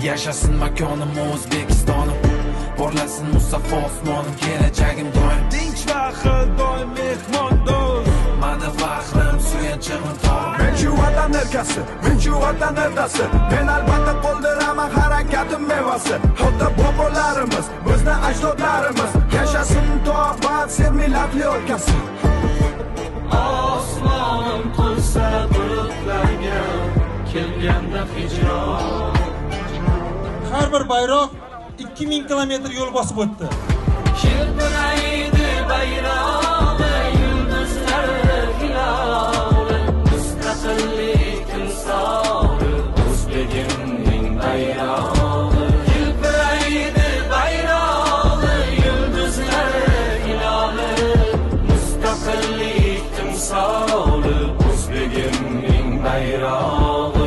Yashasin makonim O'zbekistonim, porlasin Musaffo osmonim, kelajagim doim Tinch va xil doim mehmondo'st. mani faxrim, suyanchig'im tog'im. Men shu vatan erkasi, men shu vatan erdasi. Men albatta qo'ldiraman harakatim mevasi. Ota bobolarimiz, bizning ajdodlarimiz, yashasin tog' ser millatli o'lkasi. Osmonim to'lsa bulutlarga kelganda hijron. Har bir bayroq 2000 kilometr yo'l bosib o'tdi. Shilpiraydi bayrog'i, yulduzlar hiloli, mustaqillik timsoli, o'zbegimning bayrog'i. Shilpiraydi bayrog'i, yulduzlar hiloli, mustaqillik timsoli, o'zbegimning bayrog'i.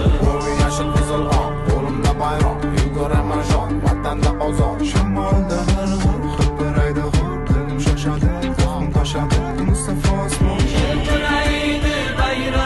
Yashil qizil oq, qo'limda bayroq, yugoraman jon, vatanda ozod. Shamolda g'arg'ur, hilpiraydi g'ur, dilim shoshadi, ruhim toshadi, Musaffo osmon. Shilpiraydi bayrog'i,